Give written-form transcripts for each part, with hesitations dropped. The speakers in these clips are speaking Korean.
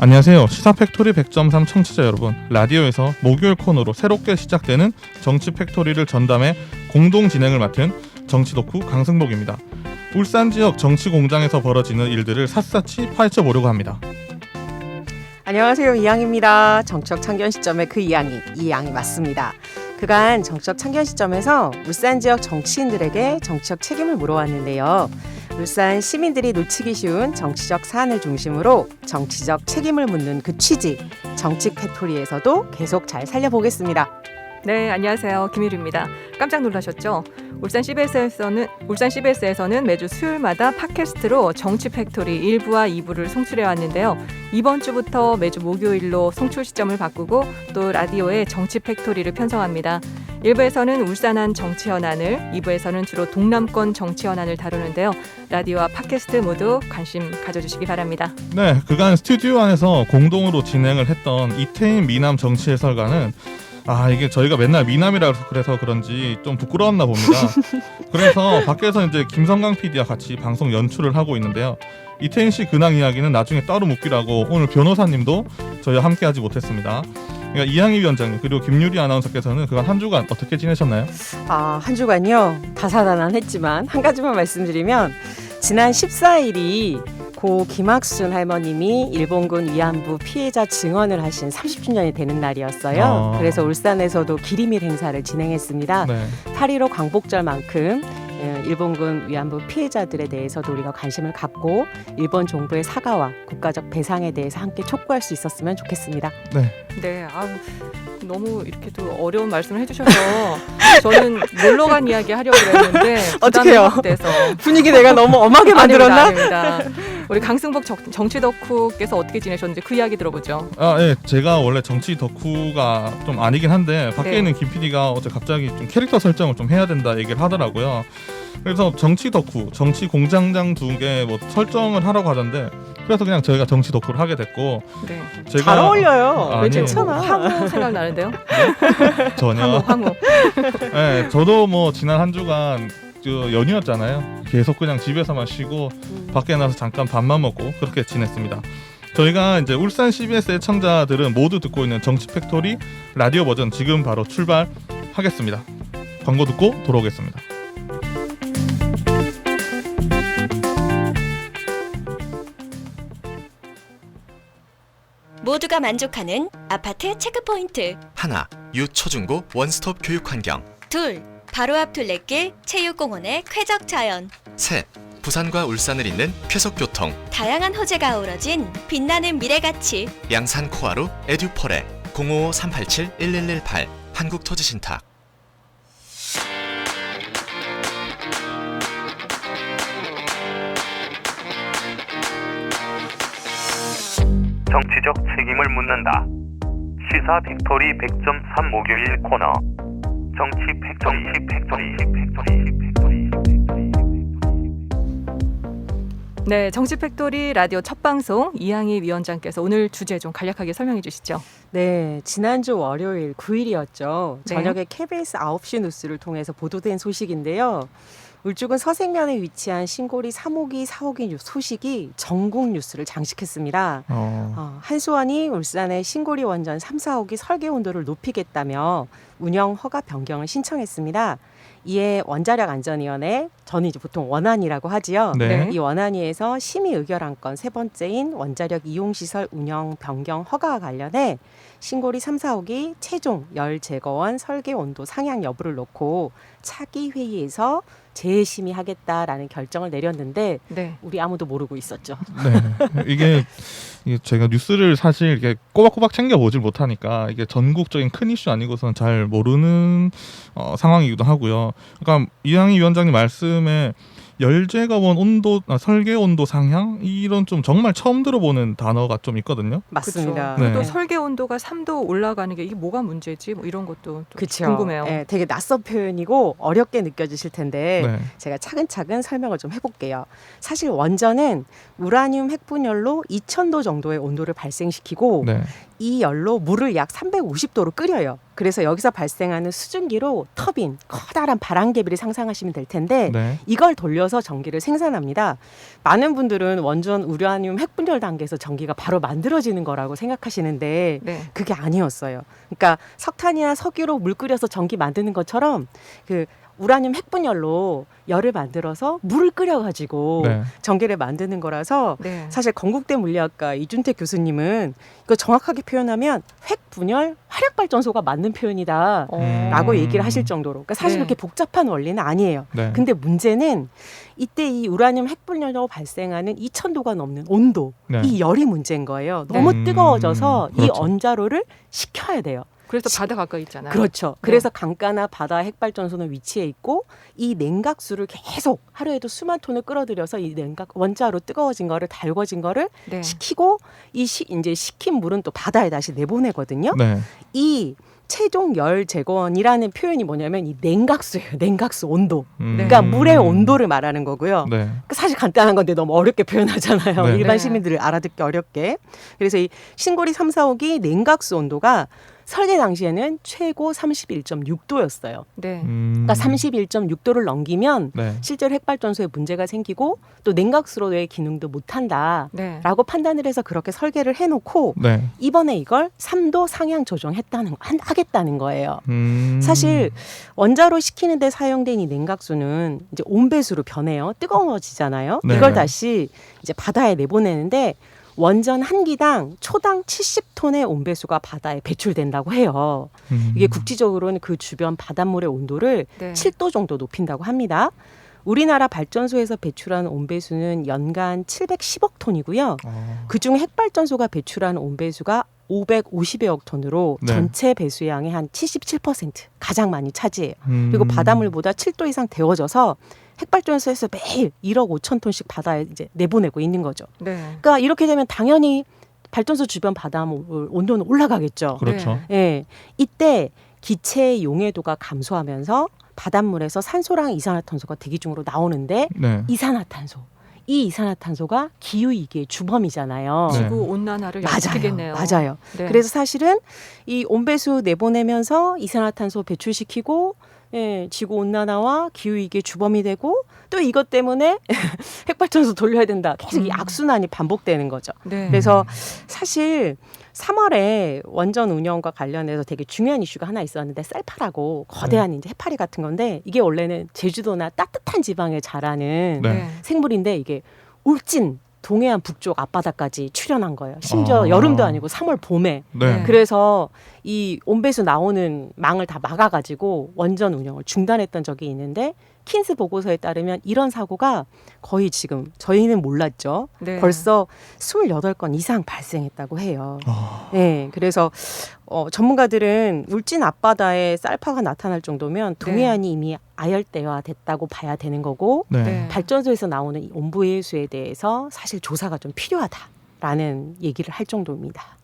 안녕하세요. 시사팩토리 100.3 청취자 여러분. 라디오에서 목요일 코너로 새롭게 시작되는 정치 팩토리를 전담해 공동 진행을 맡은 정치 덕후 강승복입니다. 울산 지역 정치 공장에서 벌어지는 일들을 샅샅이 파헤쳐 보려고 합니다. 안녕하세요. 이양입니다. 정치적 창견 시점의 그 이양이 맞습니다. 그간 정치적 창견 시점에서 울산 지역 정치인들에게 정치적 책임을 물어왔는데요. 울산 시민들이 놓치기 쉬운 정치적 사안을 중심으로 정치적 책임을 묻는 그 취지, 정치 팩토리에서도 계속 잘 살려보겠습니다. 네, 안녕하세요. 김일우입니다. 깜짝 놀라셨죠? 울산 CBS에서는 매주 수요일마다 팟캐스트로 정치 팩토리 1부와 2부를 송출해 왔는데요. 이번 주부터 매주 목요일로 송출 시점을 바꾸고 또 라디오에 정치 팩토리를 편성합니다. 1부에서는 울산안 정치 현안을, 2부에서는 주로 동남권 정치 현안을 다루는데요. 라디오와 팟캐스트 모두 관심 가져주시기 바랍니다. 네, 그간 스튜디오 안에서 공동으로 진행을 했던 이태인 미남 정치 해설가는 이게 저희가 맨날 미남이라 그래서 그런지 좀 부끄러웠나 봅니다. 그래서 밖에서 이제 김성강 PD와 같이 방송 연출을 하고 있는데요. 이태인 씨 근황 이야기는 나중에 따로 묻기라고 오늘 변호사님도 저희와 함께하지 못했습니다. 그러니까 이양희 위원장님 그리고 김유리 아나운서께서는 그간 한 주간 어떻게 지내셨나요? 한 주간요. 다사다난했지만 한 가지만 말씀드리면 지난 14일이 고 김학순 할머님이 일본군 위안부 피해자 증언을 하신 30주년이 되는 날이었어요. 그래서 울산에서도 기리밀 행사를 진행했습니다. 네. 8.15 광복절만큼 일본군 위안부 피해자들에 대해서도 우리가 관심을 갖고 일본 정부의 사과와 국가적 배상에 대해서 함께 촉구할 수 있었으면 좋겠습니다. 네, 너무 이렇게 또 어려운 말씀을 해주셔서 저는 놀러 간 이야기 하려고 했는데 어떡해요? 돼서 분위기 내가 너무 엄하게 만들었나? 아닙니다. 우리 강승복 정치 덕후께서 어떻게 지내셨는지 그 이야기 들어보죠. 예, 제가 원래 정치 덕후가 좀 아니긴 한데 밖에 네. 있는 김 PD가 어제 갑자기 좀 캐릭터 설정을 좀 해야 된다 얘기를 하더라고요. 그래서 정치 덕후, 정치 공장장 두 개 뭐 설정을 하라고 하던데 그래서 그냥 저희가 정치 덕후를 하게 됐고 네. 제가 잘 어울려요. 아니, 괜찮아. 황후 생각나는데요? 전혀 황후. 예, 저도 뭐 지난 한 주간 연휴였잖아요. 계속 그냥 집에서만 쉬고 밖에 나서 잠깐 밥만 먹고 그렇게 지냈습니다. 저희가 이제 울산 CBS 애청자들은 모두 듣고 있는 정치 팩토리 라디오 버전 지금 바로 출발하겠습니다. 광고 듣고 돌아오겠습니다. 모두가 만족하는 아파트 체크포인트. 하나, 유초중고 원스톱 교육환경. 둘, 바로 앞 둘레길 체육공원의 쾌적 자연. 셋, 부산과 울산을 잇는 쾌속교통. 다양한 호재가 어우러진 빛나는 미래가치. 양산 코아루 에듀포레 055-387-1118 한국토지신탁. 정치적 책임을 묻는다. 시사 팩토리 100.3 목요일 코너. 정치 팩토리. 네, 정치 팩토리 라디오 첫 방송 이양희 위원장께서 오늘 주제 좀 간략하게 설명해 주시죠. 네, 지난주 월요일 9일이었죠. 네. 저녁에 KBS 9시 뉴스를 통해서 보도된 소식인데요. 울주군 서생면에 위치한 신고리 3호기, 4호기 소식이 전국 뉴스를 장식했습니다. 한수원이 울산의 신고리 원전 3, 4호기 설계 온도를 높이겠다며 운영 허가 변경을 신청했습니다. 이에 원자력안전위원회, 저는 이제 보통 원안이라고 하지요. 네. 이 원안위에서 심의 의결 안건 세 번째인 원자력 이용시설 운영 변경 허가와 관련해 신고리 3, 4호기 최종 열 제거원 설계 온도 상향 여부를 놓고 차기 회의에서 재심의하겠다라는 결정을 내렸는데 네. 우리 아무도 모르고 있었죠. 네, 이게 제가 뉴스를 사실 이렇게 꼬박꼬박 챙겨보질 못하니까 이게 전국적인 큰 이슈 아니고서는 잘 모르는 상황이기도 하고요. 그러니까 이양희 위원장님 말씀에 열제거원 온도 설계 온도 상향 이런 좀 정말 처음 들어보는 단어가 좀 있거든요. 맞습니다. 네. 또 설계 온도가 3도 올라가는 게 이게 뭐가 문제지? 뭐 이런 것도 좀 그쵸. 궁금해요. 네, 되게 낯선 표현이고 어렵게 느껴지실 텐데 네. 제가 차근차근 설명을 좀 해볼게요. 사실 원전은 우라늄 핵분열로 2000도 정도의 온도를 발생시키고 네. 이 열로 물을 약 350도로 끓여요. 그래서 여기서 발생하는 수증기로 터빈, 커다란 바람개비를 상상하시면 될 텐데 네. 이걸 돌려서 전기를 생산합니다. 많은 분들은 원전 우라늄 핵분열 단계에서 전기가 바로 만들어지는 거라고 생각하시는데 네. 그게 아니었어요. 그러니까 석탄이나 석유로 물 끓여서 전기 만드는 것처럼 그 우라늄 핵분열로 열을 만들어서 물을 끓여가지고 네. 전기를 만드는 거라서 네. 사실 건국대 물리학과 이준택 교수님은 이거 정확하게 표현하면 핵분열 화력발전소가 맞는 표현이다 라고 얘기를 하실 정도로 그러니까 사실 네. 그렇게 복잡한 원리는 아니에요. 네. 근데 문제는 이때 이 우라늄 핵분열로 발생하는 2000도가 넘는 온도 네. 이 열이 문제인 거예요. 너무 네. 뜨거워져서 이 그렇죠. 원자로를 식혀야 돼요. 그래서 바다 가까이 있잖아요. 그렇죠. 네. 그래서 강가나 바다 핵발전소는 위치해 있고 이 냉각수를 계속 하루에도 수만 톤을 끌어들여서 이 냉각 원자로 뜨거워진 거를 달궈진 거를 네. 식히고 이제 식힌 물은 또 바다에 다시 내보내거든요. 네. 이 최종 열 제거원이라는 표현이 뭐냐면 이 냉각수예요. 냉각수 온도. 그러니까 음. 물의 온도를 말하는 거고요. 네. 그러니까 사실 간단한 건데 너무 어렵게 표현하잖아요. 네. 일반 네. 시민들을 알아듣기 어렵게. 그래서 이 신고리 3, 4호기 냉각수 온도가 설계 당시에는 최고 31.6도였어요. 네. 그러니까 31.6도를 넘기면 네. 실제로 핵발전소에 문제가 생기고 또 냉각수로의 기능도 못한다라고 네. 판단을 해서 그렇게 설계를 해놓고 네. 이번에 이걸 3도 상향 하겠다는 거예요. 음. 사실 원자로 식히는데 사용된 이 냉각수는 이제 온배수로 변해요. 뜨거워지잖아요. 네. 이걸 다시 이제 바다에 내보내는데 원전 한 기당 초당 70톤의 온배수가 바다에 배출된다고 해요. 이게 국지적으로는 그 주변 바닷물의 온도를 네. 7도 정도 높인다고 합니다. 우리나라 발전소에서 배출하는 온배수는 연간 710억 톤이고요. 그중 핵발전소가 배출하는 온배수가 550여억 톤으로 네. 전체 배수량의 한 77% 가장 많이 차지해요. 그리고 바닷물보다 7도 이상 데워져서 핵발전소에서 매일 1억 5천 톤씩 바다에 이제 내보내고 있는 거죠. 네. 그러니까 이렇게 되면 당연히 발전소 주변 바닷물 온도는 올라가겠죠. 그렇죠. 예. 이때 기체의 용해도가 감소하면서 바닷물에서 산소랑 이산화탄소가 대기 중으로 나오는데 네. 이 이산화탄소가 기후위기의 주범이잖아요. 네. 지구 온난화를 일으키겠네요. 맞아요. 네. 그래서 사실은 이 온배수 내보내면서 이산화탄소 배출시키고 지구 온난화와 기후위기의 주범이 되고 또 이것 때문에 핵발전소 돌려야 된다. 계속 이 악순환이 반복되는 거죠. 네. 그래서 사실 3월에 원전 운영과 관련해서 되게 중요한 이슈가 하나 있었는데 쌀파라고 거대한 이제 해파리 같은 건데 이게 원래는 제주도나 따뜻한 지방에 자라는 네. 네. 생물인데 이게 울진 동해안 북쪽 앞바다까지 출현한 거예요. 심지어 여름도 아니고 3월 봄에. 네. 그래서 이 온배수 나오는 망을 다 막아가지고 원전 운영을 중단했던 적이 있는데 킨스 보고서에 따르면 이런 사고가 거의 지금 저희는 몰랐죠. 네. 벌써 28건 이상 발생했다고 해요. 아. 네, 그래서 전문가들은 울진 앞바다에 쌀파가 나타날 정도면 동해안이 이미 아열대화됐다고 봐야 되는 거고 네. 네. 발전소에서 나오는 이 온부해수에 대해서 사실 조사가 좀 필요하다라는 얘기를 할 정도입니다.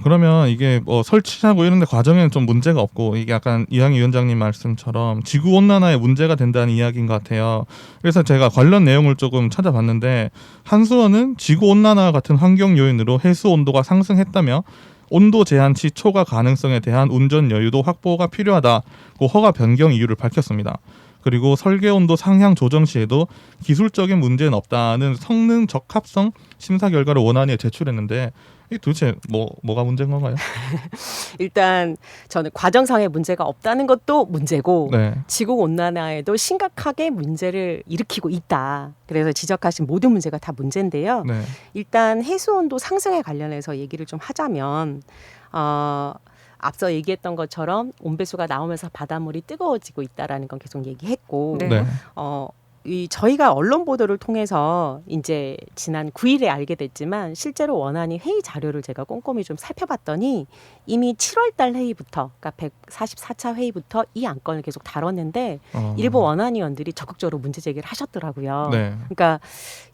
그러면 이게 뭐 설치하고 이런 데 과정에는 좀 문제가 없고 이게 약간 이항희 위원장님 말씀처럼 지구 온난화에 문제가 된다는 이야기인 것 같아요. 그래서 제가 관련 내용을 조금 찾아봤는데 한수원은 지구 온난화 같은 환경 요인으로 해수 온도가 상승했다며 온도 제한치 초과 가능성에 대한 운전 여유도 확보가 필요하다고 허가 변경 이유를 밝혔습니다. 그리고 설계 온도 상향 조정 시에도 기술적인 문제는 없다는 성능 적합성 심사 결과를 원안위에 제출했는데 이 도대체 뭐가 문제인 건가요? 일단 저는 과정상의 문제가 없다는 것도 문제고 네. 지구 온난화에도 심각하게 문제를 일으키고 있다. 그래서 지적하신 모든 문제가 다 문제인데요. 네. 일단 해수 온도 상승에 관련해서 얘기를 좀 하자면 앞서 얘기했던 것처럼 온배수가 나오면서 바닷물이 뜨거워지고 있다라는 건 계속 얘기했고 네. 네. 저희가 언론 보도를 통해서 이제 지난 9일에 알게 됐지만 실제로 원안위 회의 자료를 제가 꼼꼼히 좀 살펴봤더니 이미 7월달 회의부터 그러니까 144차 회의부터 이 안건을 계속 다뤘는데 일부 원안위원들이 적극적으로 문제 제기를 하셨더라고요. 네. 그러니까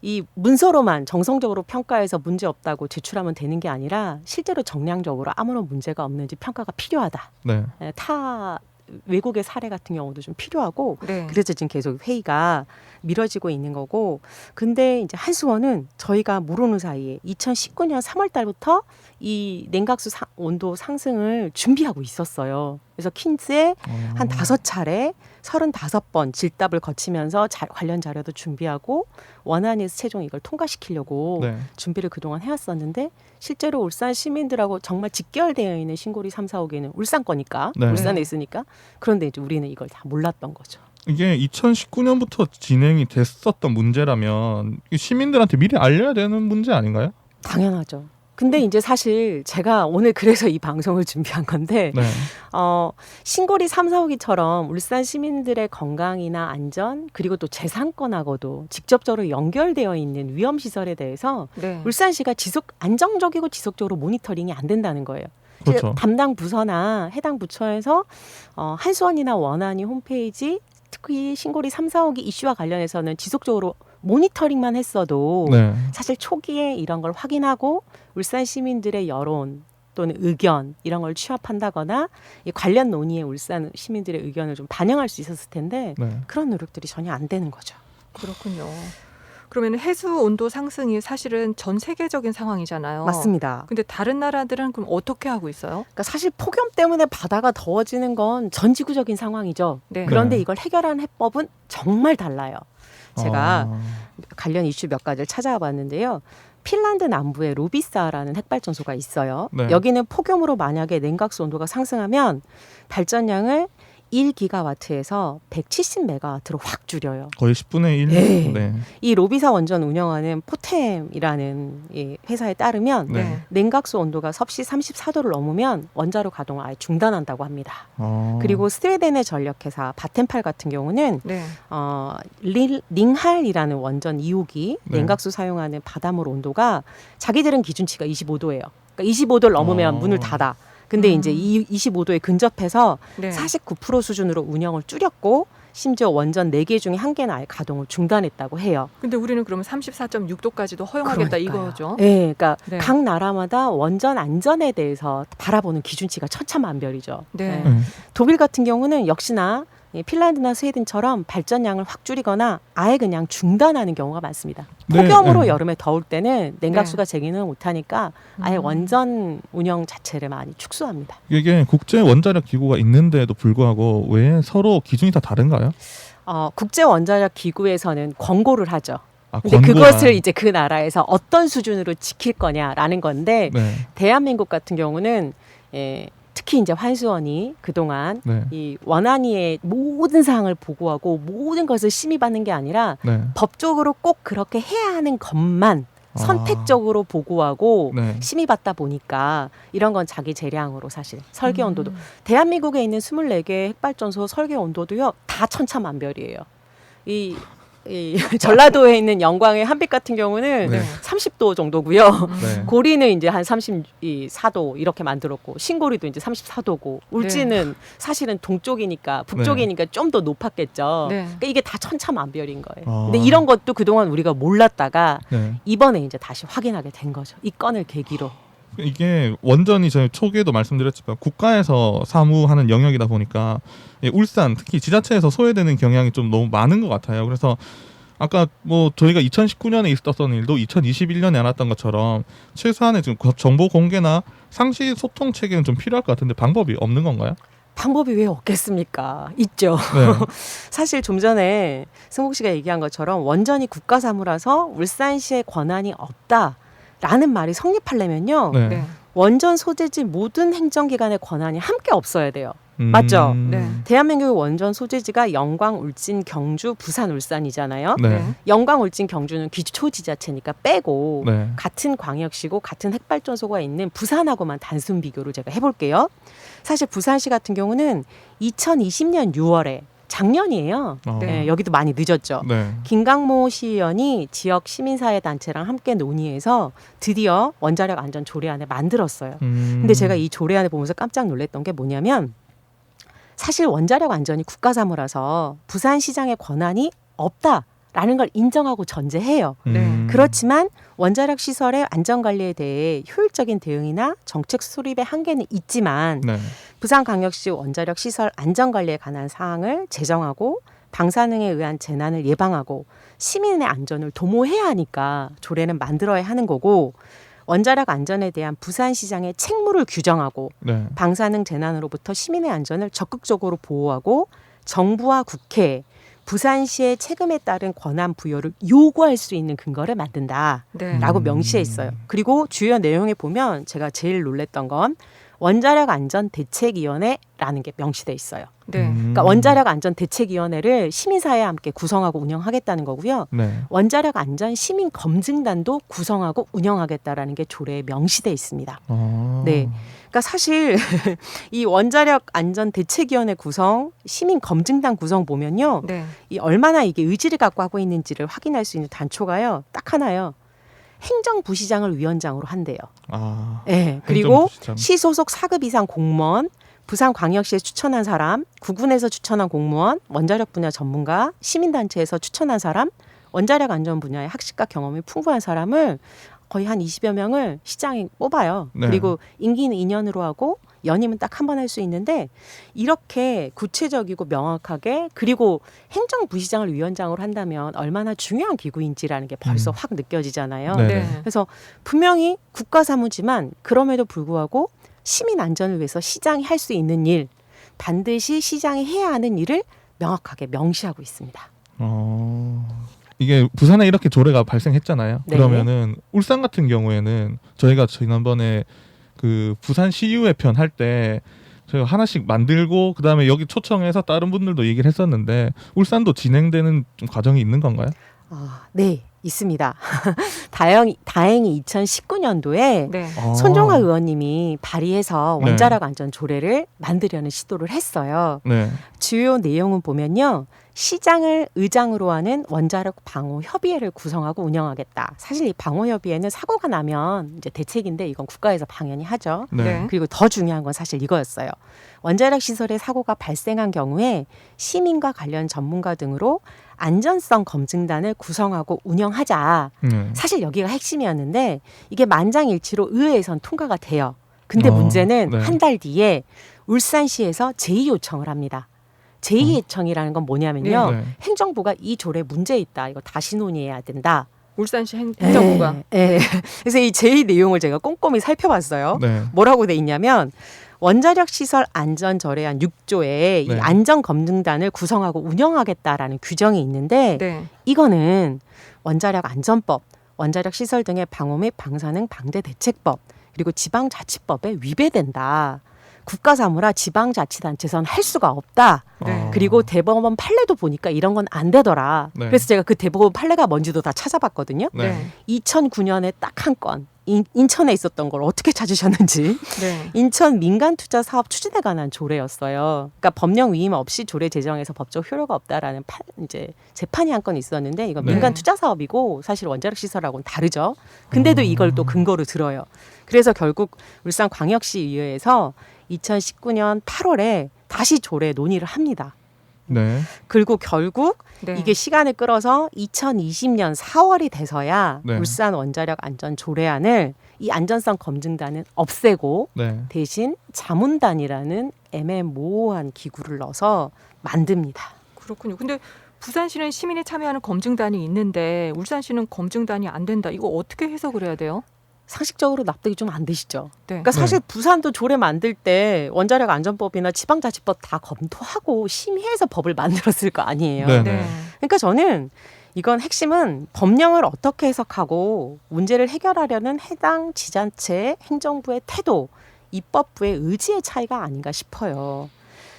이 문서로만 정성적으로 평가해서 문제 없다고 제출하면 되는 게 아니라 실제로 정량적으로 아무런 문제가 없는지 평가가 필요하다. 네. 타 외국의 사례 같은 경우도 좀 필요하고 네. 그래서 지금 계속 회의가 미뤄지고 있는 거고 근데 이제 한수원은 저희가 모르는 사이에 2019년 3월 달부터 이 냉각수 온도 상승을 준비하고 있었어요. 그래서 킨즈에 한 5차례 35번 질답을 거치면서 관련 자료도 준비하고 원안에서 최종 이걸 통과시키려고 네. 준비를 그동안 해왔었는데 실제로 울산 시민들하고 정말 직결되어 있는 신고리 3, 4호기는 울산 거니까 네. 울산에 있으니까 그런데 이제 우리는 이걸 다 몰랐던 거죠. 이게 2019년부터 진행이 됐었던 문제라면 시민들한테 미리 알려야 되는 문제 아닌가요? 당연하죠. 근데 이제 사실 제가 오늘 그래서 이 방송을 준비한 건데 네. 신고리 3, 4호기처럼 울산 시민들의 건강이나 안전 그리고 또 재산권하고도 직접적으로 연결되어 있는 위험시설에 대해서 네. 울산시가 안정적이고 지속적으로 모니터링이 안 된다는 거예요. 그렇죠. 담당 부서나 해당 부처에서 한수원이나 원안이 홈페이지 특히 신고리 3, 4호기 이슈와 관련해서는 지속적으로 모니터링만 했어도 네. 사실 초기에 이런 걸 확인하고 울산 시민들의 여론 또는 의견 이런 걸 취합한다거나 이 관련 논의에 울산 시민들의 의견을 좀 반영할 수 있었을 텐데 네. 그런 노력들이 전혀 안 되는 거죠. 그렇군요. 그러면 해수 온도 상승이 사실은 전 세계적인 상황이잖아요. 맞습니다. 근데 다른 나라들은 그럼 어떻게 하고 있어요? 그러니까 사실 폭염 때문에 바다가 더워지는 건 전 지구적인 상황이죠. 네. 그런데 네. 이걸 해결하는 해법은 정말 달라요. 제가 아, 관련 이슈 몇 가지를 찾아와 봤는데요. 핀란드 남부에 로비사라는 핵발전소가 있어요. 네. 여기는 폭염으로 만약에 냉각수 온도가 상승하면 발전량을 1기가와트에서 170메가와트로 확 줄여요. 거의 10분의 1. 네. 네. 이 로비사 원전 운영하는 포템이라는 이 회사에 따르면 네. 냉각수 온도가 섭씨 34도를 넘으면 원자로 가동을 아예 중단한다고 합니다. 그리고 스웨덴의 전력회사 바텐팔 같은 경우는 네. 링할이라는 원전 2호기 네. 냉각수 사용하는 바닷물 온도가 자기들은 기준치가 25도예요. 그러니까 25도를 넘으면 문을 닫아. 근데 이제 이 25도에 근접해서 네. 49% 수준으로 운영을 줄였고 심지어 원전 4개 중에 1개는 아예 가동을 중단했다고 해요. 근데 우리는 그러면 34.6도까지도 허용하겠다 그러니까요. 이거죠. 네, 그러니까 네. 각 나라마다 원전 안전에 대해서 바라보는 기준치가 천차만별이죠. 네. 네. 독일 같은 경우는 역시나 핀란드나 스웨덴처럼 발전량을 확 줄이거나 아예 그냥 중단하는 경우가 많습니다. 네, 폭염으로 네. 여름에 더울 때는 냉각수가 제기는 못하니까 아예 원전 운영 자체를 많이 축소합니다. 이게 국제 원자력 기구가 있는데도 불구하고 왜 서로 기준이 다 다른가요? 국제 원자력 기구에서는 권고를 하죠. 아, 근데 권고가- 그것을 이제 그 나라에서 어떤 수준으로 지킬 거냐라는 건데 네. 대한민국 같은 경우는 특히 이제 환수원이 그동안 네. 이 원안위의 모든 사항을 보고하고 모든 것을 심의받는 게 아니라 네. 법적으로 꼭 그렇게 해야 하는 것만 선택적으로 보고하고 네. 심의받다 보니까 이런 건 자기 재량으로 사실 설계 온도도 대한민국에 있는 24개 핵발전소 설계 온도도요 다 천차만별이에요. 이 전라도에 있는 영광의 한빛 같은 경우는 네. 30도 정도고요. 네. 고리는 이제 한 34도 이렇게 만들었고 신고리도 이제 34도고 울진은 사실은 동쪽이니까 북쪽이니까 좀 더 높았겠죠. 네. 그러니까 이게 다 천차만별인 거예요. 아. 근데 이런 것도 그동안 우리가 몰랐다가 네. 이번에 이제 다시 확인하게 된 거죠. 이 건을 계기로. 이게 원전이 저희 초기에도 말씀드렸지만 국가에서 사무하는 영역이다 보니까 울산 특히 지자체에서 소외되는 경향이 좀 너무 많은 것 같아요. 그래서 아까 뭐 저희가 2019년에 있었던 일도 2021년에 안 왔던 것처럼 최소한의 지금 정보 공개나 상시 소통 체계는 좀 필요할 것 같은데 방법이 없는 건가요? 방법이 왜 없겠습니까? 있죠. 네. 사실 좀 전에 승복 씨가 얘기한 것처럼 원전이 국가 사무라서 울산시의 권한이 없다라는 말이 성립하려면요. 네. 네. 원전 소재지 모든 행정기관의 권한이 함께 없어야 돼요. 맞죠? 네. 대한민국의 원전 소재지가 영광, 울진, 경주, 부산, 울산이잖아요. 네. 영광, 울진, 경주는 기초지자체니까 빼고 네. 같은 광역시고 같은 핵발전소가 있는 부산하고만 단순 비교를 제가 해볼게요. 사실 부산시 같은 경우는 2020년 6월에 작년이에요. 네. 여기도 많이 늦었죠. 네. 김강모 시의원이 지역 시민사회 단체랑 함께 논의해서 드디어 원자력 안전 조례안을 만들었어요. 근데 제가 이 조례안을 보면서 깜짝 놀랐던 게 뭐냐면 사실 원자력 안전이 국가 사무라서 부산시장의 권한이 없다. 라는 걸 인정하고 전제해요. 네. 그렇지만 원자력 시설의 안전관리에 대해 효율적인 대응이나 정책 수립의 한계는 있지만 네. 부산광역시 원자력 시설 안전관리에 관한 사항을 제정하고 방사능에 의한 재난을 예방하고 시민의 안전을 도모해야 하니까 조례는 만들어야 하는 거고 원자력 안전에 대한 부산시장의 책무를 규정하고 네. 방사능 재난으로부터 시민의 안전을 적극적으로 보호하고 정부와 국회, 부산시의 책임에 따른 권한 부여를 요구할 수 있는 근거를 만든다라고 네. 명시해 있어요. 그리고 주요 내용에 보면 제가 제일 놀랬던 건 원자력 안전 대책위원회라는 게 명시돼 있어요. 네. 그러니까 원자력 안전 대책위원회를 시민사회와 함께 구성하고 운영하겠다는 거고요. 네. 원자력 안전 시민 검증단도 구성하고 운영하겠다라는 게 조례에 명시돼 있습니다. 네. 그러니까 사실 이 원자력 안전 대책위원회 구성, 시민 검증단 구성 보면요. 네. 이 얼마나 이게 의지를 갖고 하고 있는지를 확인할 수 있는 단초가요. 딱 하나요. 행정부시장을 위원장으로 한대요. 아. 네. 그리고 행정부시장. 시 소속 4급 이상 공무원, 부산광역시에 추천한 사람, 구군에서 추천한 공무원, 원자력 분야 전문가, 시민단체에서 추천한 사람, 원자력 안전 분야의 학식과 경험이 풍부한 사람을 거의 한 20여 명을 시장이 뽑아요. 네. 그리고 임기는 2년으로 하고 연임은 딱 한 번 할 수 있는데 이렇게 구체적이고 명확하게 그리고 행정부시장을 위원장으로 한다면 얼마나 중요한 기구인지라는 게 벌써 확 느껴지잖아요. 네. 네. 그래서 분명히 국가사무지만 그럼에도 불구하고 시민 안전을 위해서 시장이 할 수 있는 일, 반드시 시장이 해야 하는 일을 명확하게 명시하고 있습니다. 이게 부산에 이렇게 조례가 발생했잖아요. 네. 그러면은 울산 같은 경우에는 저희가 지난번에 그 부산 시의회 편 할 때 저희가 하나씩 만들고 그다음에 여기 초청해서 다른 분들도 얘기를 했었는데 울산도 진행되는 좀 과정이 있는 건가요? 네, 있습니다. 다행히 2019년도에 네. 손종화 의원님이 발의해서 네. 원자력 안전 조례를 만들려는 시도를 했어요. 네. 주요 내용은 보면요. 시장을 의장으로 하는 원자력 방호 협의회를 구성하고 운영하겠다. 사실 이 방호 협의회는 사고가 나면 이제 대책인데 이건 국가에서 당연히 하죠. 네. 네. 그리고 더 중요한 건 사실 이거였어요. 원자력 시설에 사고가 발생한 경우에 시민과 관련 전문가 등으로 안전성 검증단을 구성하고 운영하자. 사실 여기가 핵심이었는데 이게 만장일치로 의회에선 통과가 돼요. 근데 문제는 네. 한 달 뒤에 울산시에서 제2 요청을 합니다. 제2 요청이라는 건 뭐냐면요. 네. 행정부가 이 조례 문제 있다. 이거 다시 논의해야 된다. 울산시 행정부가 예. 그래서 이 제2 내용을 제가 꼼꼼히 살펴봤어요. 네. 뭐라고 돼 있냐면 원자력 시설 안전 절해안 6조에 네. 이 안전 검증단을 구성하고 운영하겠다라는 규정이 있는데 네. 이거는 원자력 안전법, 원자력 시설 등의 방호 및 방사능 방대 대책법, 그리고 지방자치법에 위배된다. 국가사무라 지방자치단체선 할 수가 없다. 네. 그리고 대법원 판례도 보니까 이런 건 안 되더라. 네. 그래서 제가 그 대법원 판례가 뭔지도 다 찾아봤거든요. 네. 2009년에 딱 한 건. 인천에 있었던 걸 어떻게 찾으셨는지. 네. 인천 민간투자 사업 추진에 관한 조례였어요. 그러니까 법령 위임 없이 조례 제정에서 법적 효력가 없다라는 이제 재판이 한 건 있었는데 이건 네. 민간투자 사업이고 사실 원자력 시설하고는 다르죠. 근데도 이걸 또 근거로 들어요. 그래서 결국 울산광역시 의회에서 2019년 8월에 다시 조례 논의를 합니다. 네. 그리고 결국 네. 이게 시간을 끌어서 2020년 4월이 돼서야 네. 울산 원자력 안전 조례안을 이 안전성 검증단은 없애고 네. 대신 자문단이라는 애매모호한 기구를 넣어서 만듭니다. 그렇군요. 근데 부산시는 시민이 참여하는 검증단이 있는데 울산시는 검증단이 안 된다. 이거 어떻게 해석을 해야 돼요? 상식적으로 납득이 좀 안 되시죠? 네. 그러니까 사실 부산도 조례 만들 때 원자력 안전법이나 지방자치법 다 검토하고 심의해서 법을 만들었을 거 아니에요. 네. 네. 그러니까 저는 이건 핵심은 법령을 어떻게 해석하고 문제를 해결하려는 해당 지자체 행정부의 태도, 입법부의 의지의 차이가 아닌가 싶어요.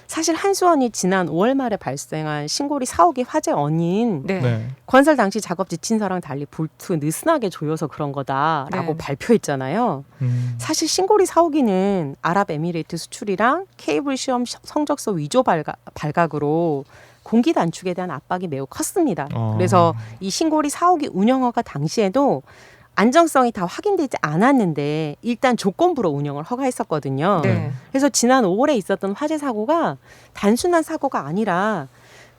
사실 한수원이 지난 5월 말에 발생한 신고리 4호기 화재 원인 네. 네. 건설 당시 작업 지침서랑 달리 볼트 느슨하게 조여서 그런 거다라고 네. 발표했잖아요. 사실 신고리 4호기는 아랍에미레이트 수출이랑 케이블 시험 성적서 위조 발각으로 공기 단축에 대한 압박이 매우 컸습니다. 그래서 이 신고리 4호기 운영허가 당시에도 안정성이 다 확인되지 않았는데 일단 조건부로 운영을 허가했었거든요. 네. 그래서 지난 5월에 있었던 화재 사고가 단순한 사고가 아니라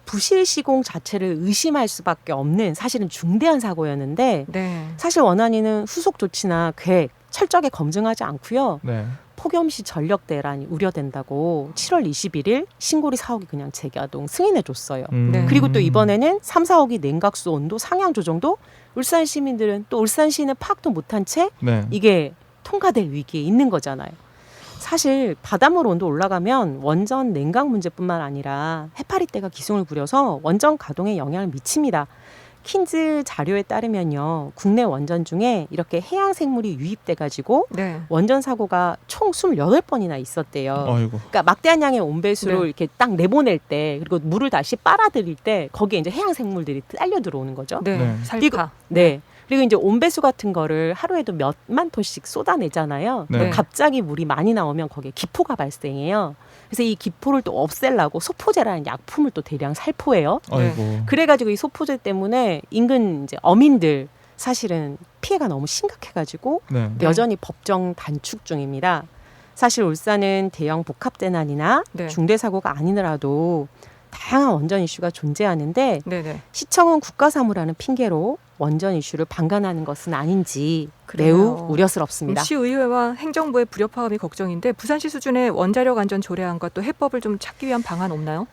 부실 시공 자체를 의심할 수밖에 없는 사실은 중대한 사고였는데 네. 사실 원안위는 후속 조치나 계획 철저하게 검증하지 않고요. 네. 폭염시 전력 대란이 우려된다고 7월 21일 신고리 4호기 그냥 재가동 승인해줬어요. 네. 그리고 또 이번에는 3, 4호기 냉각수 온도 상향 조정도 울산 시민들은 또 울산시는 파악도 못한 채 네. 이게 통과될 위기에 있는 거잖아요. 사실 바닷물 온도 올라가면 원전 냉각 문제뿐만 아니라 해파리떼가 기승을 부려서 원전 가동에 영향을 미칩니다. 킨즈 자료에 따르면요. 국내 원전 중에 이렇게 해양 생물이 유입돼 가지고 네. 원전 사고가 총 28번이나 있었대요. 아이고. 그러니까 막대한 양의 온배수를 네. 이렇게 딱 내보낼 때 그리고 물을 다시 빨아들일 때 거기에 이제 해양 생물들이 딸려 들어오는 거죠. 네. 네. 살파. 네. 그리고 이제 온배수 같은 거를 하루에도 몇만 톤씩 쏟아내잖아요. 네. 그럼 갑자기 물이 많이 나오면 거기에 기포가 발생해요. 그래서 이 기포를 또 없애려고 소포제라는 약품을 또 대량 살포해요. 아이고. 그래가지고 이 소포제 때문에 인근 이제 어민들 사실은 피해가 너무 심각해가지고 네. 여전히 법정 단축 중입니다. 사실 울산은 대형 복합재난이나 네. 중대사고가 아니더라도 다양한 원전 이슈가 존재하는데 네네. 시청은 국가사무라는 핑계로 원전 이슈를 방관하는 것은 아닌지 그래요. 매우 우려스럽습니다. 시의회와 행정부의 불협화음이 걱정인데 부산시 수준의 원자력 안전 조례안과 또 해법을 좀 찾기 위한 방안 없나요?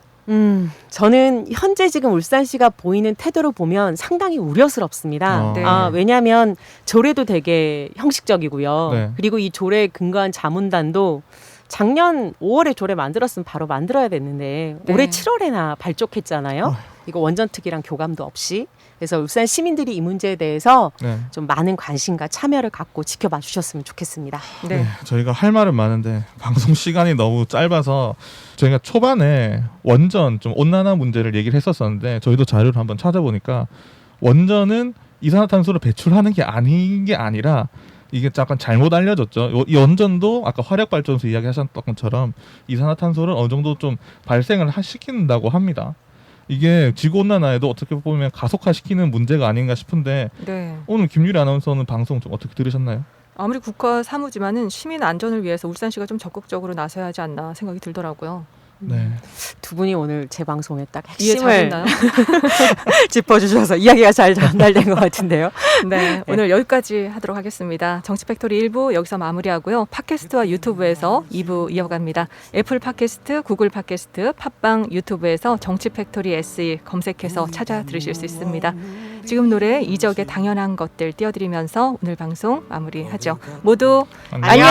저는 현재 지금 울산시가 보이는 태도를 보면 상당히 우려스럽습니다. 네. 왜냐하면 조례도 되게 형식적이고요. 네. 그리고 이 조례에 근거한 자문단도 작년 5월에 조례 만들었으면 바로 만들어야 됐는데 네. 올해 7월에나 발족했잖아요. 이거 원전 특위랑 교감도 없이. 그래서 울산 시민들이 이 문제에 대해서 네. 좀 많은 관심과 참여를 갖고 지켜봐 주셨으면 좋겠습니다. 네. 저희가 할 말은 많은데 방송 시간이 너무 짧아서 저희가 초반에 원전 좀 온난화 문제를 얘기를 했었었는데 저희도 자료를 한번 찾아보니까 원전은 이산화탄소를 배출하는 게 아닌 게 아니라 이게 약간 잘못 알려졌죠. 이 원전도 아까 화력발전소 이야기하셨던 것처럼 이산화탄소를 어느 정도 좀 발생을 시킨다고 합니다. 이게 지구온난화에도 어떻게 보면 가속화시키는 문제가 아닌가 싶은데 네. 오늘 김유리 아나운서는 방송 좀 어떻게 들으셨나요? 아무리 국가 사무지만은 시민 안전을 위해서 울산시가 좀 적극적으로 나서야 하지 않나 생각이 들더라고요. 네. 두 분이 오늘 제 방송에 딱 이해 핵심을 잘했나요? 짚어주셔서 이야기가 잘 전달된 것 같은데요. 네, 오늘 여기까지 하도록 하겠습니다. 정치팩토리 1부 여기서 마무리하고요. 팟캐스트와 유튜브에서 2부 이어갑니다. 애플 팟캐스트, 구글 팟캐스트, 팟빵, 유튜브에서 정치팩토리 SE 검색해서 찾아 들으실 수 있습니다. 지금 노래 이적의 당연한 것들 띄워드리면서 오늘 방송 마무리하죠. 모두 안녕.